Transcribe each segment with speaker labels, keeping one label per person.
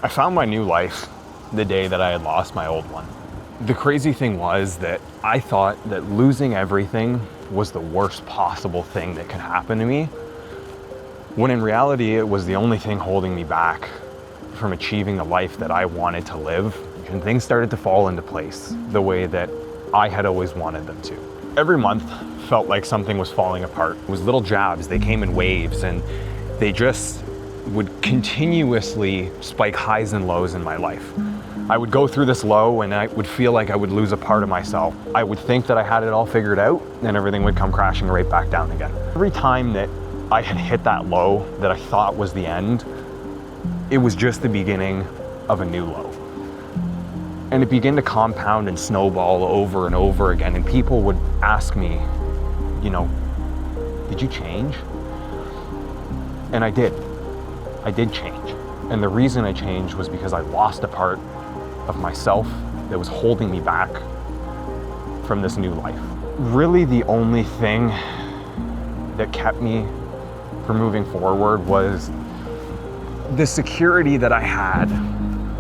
Speaker 1: I found my new life the day that I had lost my old one. The crazy thing was that I thought that losing everything was the worst possible thing that could happen to me, when in reality it was the only thing holding me back from achieving the life that I wanted to live. And things started to fall into place the way that I had always wanted them to. Every month felt like something was falling apart. It was little jabs, they came in waves, and they just would continuously spike highs and lows in my life. I would go through this low and I would feel like I would lose a part of myself. I would think that I had it all figured out, and everything would come crashing right back down again. Every time that I had hit that low that I thought was the end, it was just the beginning of a new low. And it began to compound and snowball over and over again, and people would ask me, did you change? And I did. I did change. And the reason I changed was because I lost a part of myself that was holding me back from this new life. Really, the only thing that kept me from moving forward was the security that I had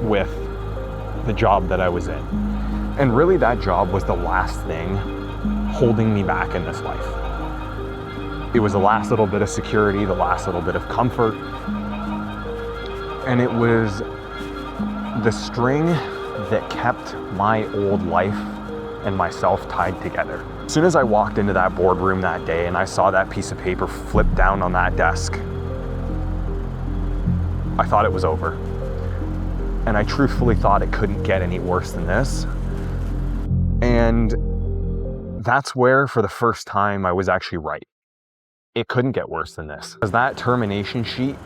Speaker 1: with the job that I was in. And really, that job was the last thing holding me back in this life. It was the last little bit of security, the last little bit of comfort. And it was the string that kept my old life and myself tied together. As soon as I walked into that boardroom that day and I saw that piece of paper flip down on that desk, I thought it was over. And I truthfully thought it couldn't get any worse than this. And that's where, for the first time, I was actually right. It couldn't get worse than this. Because that termination sheet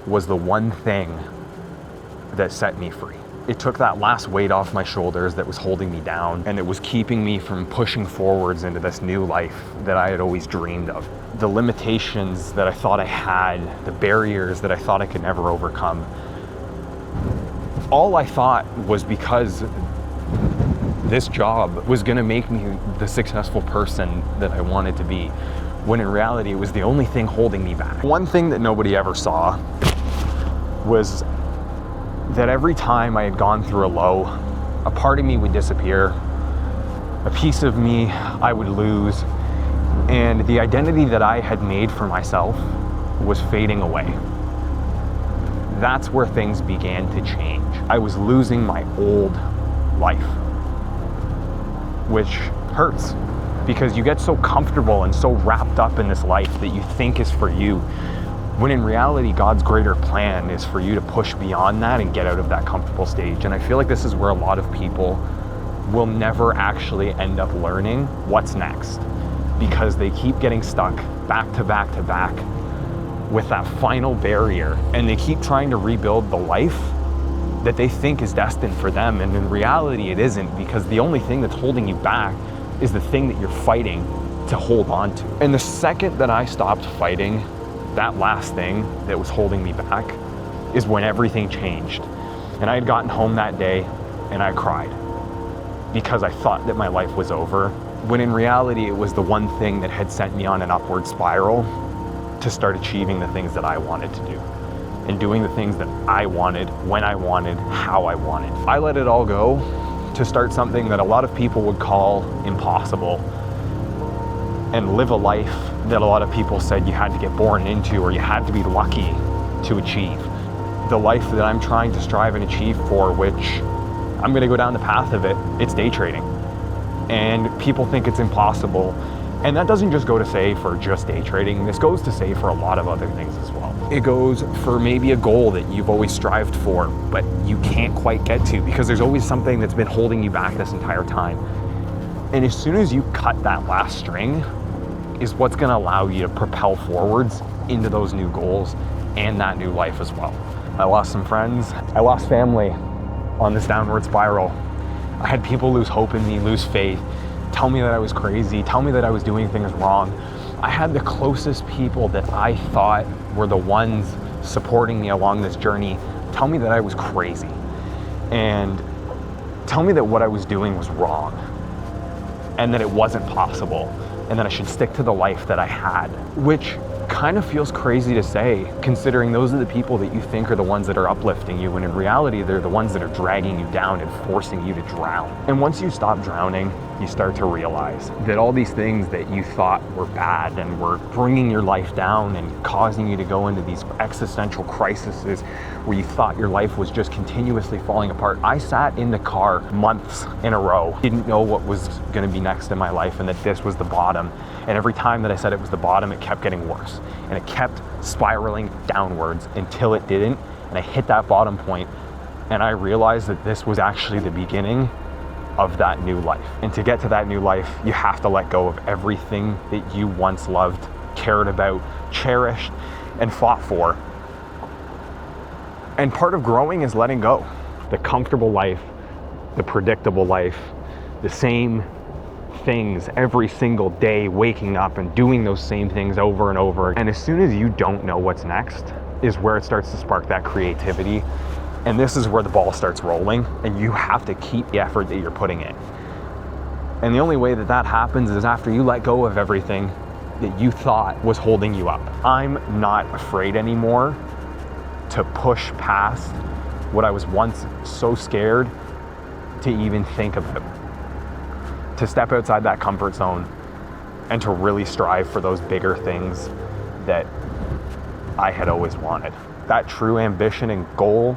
Speaker 1: was the one thing that set me free. It took that last weight off my shoulders that was holding me down, and it was keeping me from pushing forwards into this new life that I had always dreamed of. The limitations that I thought I had, the barriers that I thought I could never overcome, all I thought was because this job was gonna make me the successful person that I wanted to be, when in reality it was the only thing holding me back. One thing that nobody ever saw was that every time I had gone through a low, a part of me would disappear, a piece of me I would lose, and the identity that I had made for myself was fading away. That's where things began to change. I was losing my old life, which hurts because you get so comfortable and so wrapped up in this life that you think is for you, when in reality, God's greater plan is for you to push beyond that and get out of that comfortable stage. And I feel like this is where a lot of people will never actually end up learning what's next, because they keep getting stuck back to back to back with that final barrier, and they keep trying to rebuild the life that they think is destined for them. And in reality, it isn't, because the only thing that's holding you back is the thing that you're fighting to hold on to. And the second that I stopped fighting that last thing that was holding me back is when everything changed. And I had gotten home that day and I cried because I thought that my life was over, when in reality it was the one thing that had sent me on an upward spiral to start achieving the things that I wanted to do and doing the things that I wanted, when I wanted, how I wanted. I let it all go to start something that a lot of people would call impossible, and live a life that a lot of people said you had to get born into or you had to be lucky to achieve. The life that I'm trying to strive and achieve for, which I'm gonna go down the path of it, it's day trading. And people think it's impossible. And that doesn't just go to say for just day trading, this goes to say for a lot of other things as well. It goes for maybe a goal that you've always strived for, but you can't quite get to because there's always something that's been holding you back this entire time. And as soon as you cut that last string is what's gonna allow you to propel forwards into those new goals and that new life as well. I lost some friends, I lost family on this downward spiral. I had people lose hope in me, lose faith, tell me that I was crazy, tell me that I was doing things wrong. I had the closest people that I thought were the ones supporting me along this journey tell me that I was crazy and tell me that what I was doing was wrong and that it wasn't possible and that I should stick to the life that I had, which kind of feels crazy to say, considering those are the people that you think are the ones that are uplifting you, when in reality, they're the ones that are dragging you down and forcing you to drown. And once you stop drowning, you start to realize that all these things that you thought were bad and were bringing your life down and causing you to go into these existential crises where you thought your life was just continuously falling apart. I sat in the car months in a row, didn't know what was going to be next in my life and that this was the bottom. And every time that I said it was the bottom, it kept getting worse. And it kept spiraling downwards until it didn't. And I hit that bottom point and I realized that this was actually the beginning of that new life. And to get to that new life, you have to let go of everything that you once loved, cared about, cherished, and fought for. And part of growing is letting go. The comfortable life, the predictable life, the same things every single day, waking up and doing those same things over and over. And as soon as you don't know what's next is where it starts to spark that creativity. And this is where the ball starts rolling, and you have to keep the effort that you're putting in. And the only way that that happens is after you let go of everything that you thought was holding you up. I'm not afraid anymore to push past what I was once so scared to even think about. To step outside that comfort zone and to really strive for those bigger things that I had always wanted. That true ambition and goal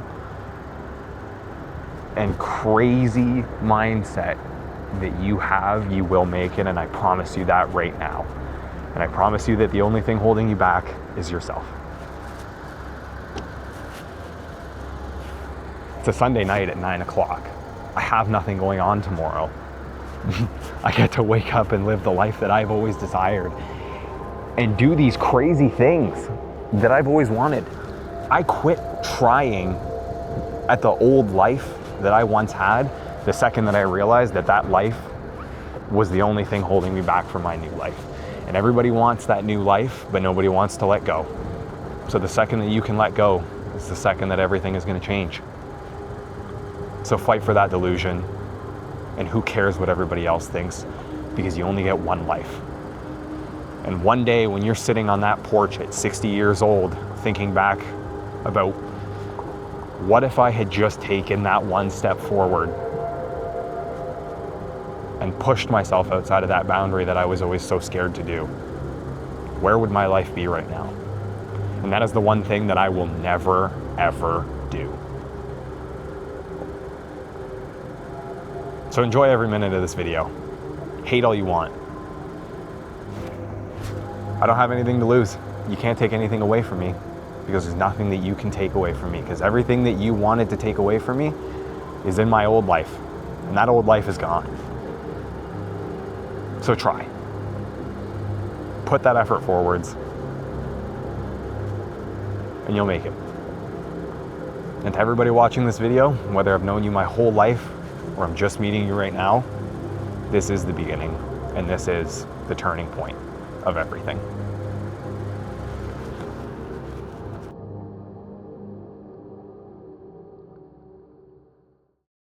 Speaker 1: and crazy mindset that you have, you will make it, and I promise you that right now. And I promise you that the only thing holding you back is yourself. It's a Sunday night at 9 o'clock. I have nothing going on tomorrow. I get to wake up and live the life that I've always desired and do these crazy things that I've always wanted. I quit trying at the old life that I once had the second that I realized that that life was the only thing holding me back from my new life. And everybody wants that new life, but nobody wants to let go. So the second that you can let go is the second that everything is going to change. So fight for that delusion. And who cares what everybody else thinks, because you only get one life. And one day when you're sitting on that porch at 60 years old, thinking back about what if I had just taken that one step forward and pushed myself outside of that boundary that I was always so scared to do, where would my life be right now? And that is the one thing that I will never, ever do. So enjoy every minute of this video. Hate all you want. I don't have anything to lose. You can't take anything away from me, because there's nothing that you can take away from me, because everything that you wanted to take away from me is in my old life, and that old life is gone. So try. Put that effort forwards, and you'll make it. And to everybody watching this video, whether I've known you my whole life or I'm just meeting you right now, this is the beginning, and this is the turning point of everything.